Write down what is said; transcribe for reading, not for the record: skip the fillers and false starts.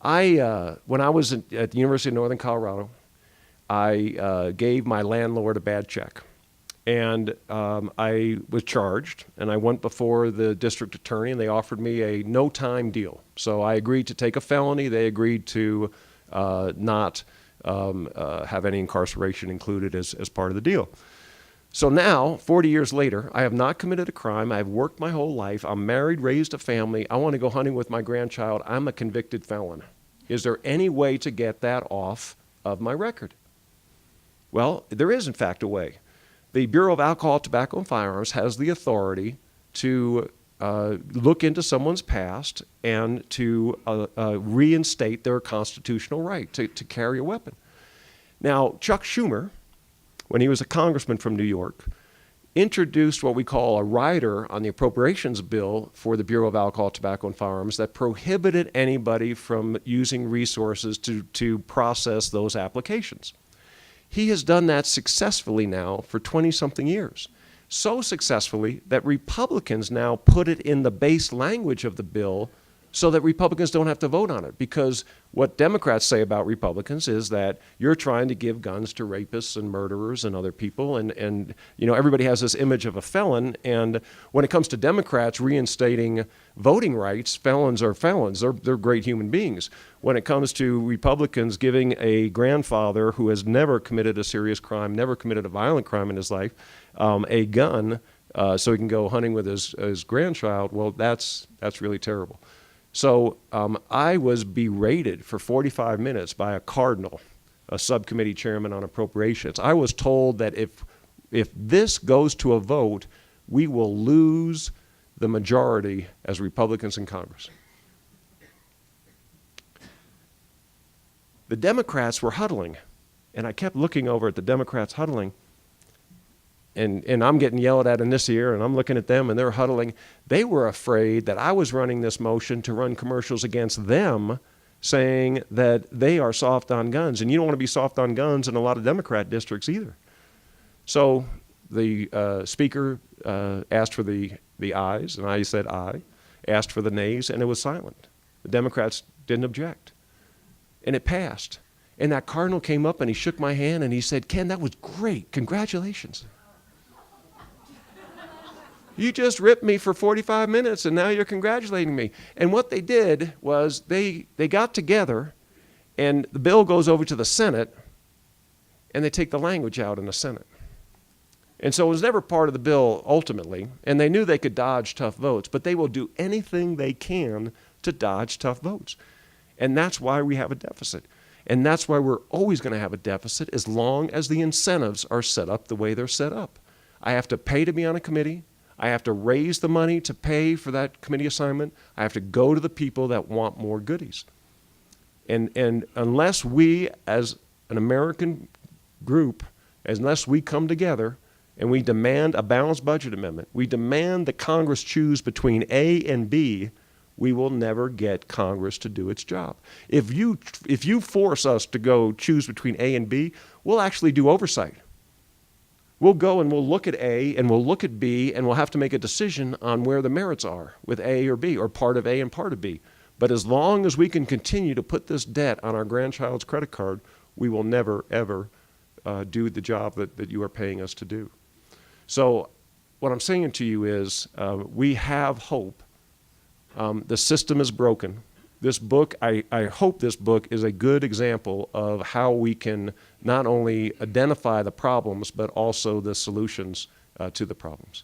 When I was at the University of Northern Colorado, I gave my landlord a bad check. And I was charged, and I went before the district attorney, and they offered me a no-time deal. So I agreed to take a felony. They agreed to not have any incarceration included as part of the deal. So now, 40 years later, I have not committed a crime. I've worked my whole life. I'm married, raised a family. I want to go hunting with my grandchild. I'm a convicted felon. Is there any way to get that off of my record? Well, there is, in fact, a way. The Bureau of Alcohol, Tobacco, and Firearms has the authority to look into someone's past and to reinstate their constitutional right to carry a weapon. Now, Chuck Schumer, when he was a congressman from New York, introduced what we call a rider on the appropriations bill for the Bureau of Alcohol, Tobacco, and Firearms that prohibited anybody from using resources to process those applications. He has done that successfully now for 20-something years. So successfully that Republicans now put it in the base language of the bill so that Republicans don't have to vote on it. Because what Democrats say about Republicans is that you're trying to give guns to rapists and murderers and other people, and you know, everybody has this image of a felon, and when it comes to Democrats reinstating voting rights, felons are felons. They're great human beings. When it comes to Republicans giving a grandfather who has never committed a serious crime, never committed a violent crime in his life, a gun so he can go hunting with his grandchild, well, that's really terrible. So I was berated for 45 minutes by a cardinal, a subcommittee chairman on appropriations. I was told that if this goes to a vote, we will lose the majority as Republicans in Congress. The Democrats were huddling, and I kept looking over at the Democrats huddling, and I'm getting yelled at in this ear, and I'm looking at them, and they're huddling. They were afraid that I was running this motion to run commercials against them, saying that they are soft on guns. And you don't want to be soft on guns in a lot of Democrat districts either. So the speaker asked for the ayes, and I said aye, asked for the nays, and it was silent. The Democrats didn't object. And it passed. And that cardinal came up, and he shook my hand, and he said, "Ken, that was great. Congratulations. You just ripped me for 45 minutes, and now you're congratulating me." And what they did was they got together, and the bill goes over to the Senate, and they take the language out in the Senate. And so it was never part of the bill ultimately, and they knew they could dodge tough votes, but they will do anything they can to dodge tough votes. And that's why we have a deficit. And that's why we're always going to have a deficit as long as the incentives are set up the way they're set up. I have to pay to be on a committee. I have to raise the money to pay for that committee assignment. I have to go to the people that want more goodies. And unless we, as an American group, unless we come together and we demand a balanced budget amendment, we demand that Congress choose between A and B, we will never get Congress to do its job. If you force us to go choose between A and B, we'll actually do oversight. We'll go and we'll look at A and we'll look at B, and we'll have to make a decision on where the merits are with A or B, or part of A and part of B. But as long as we can continue to put this debt on our grandchild's credit card, we will never, ever do the job that you are paying us to do. So what I'm saying to you is we have hope. The system is broken. This book, I hope this book is a good example of how we can not only identify the problems, but also the solutions to the problems.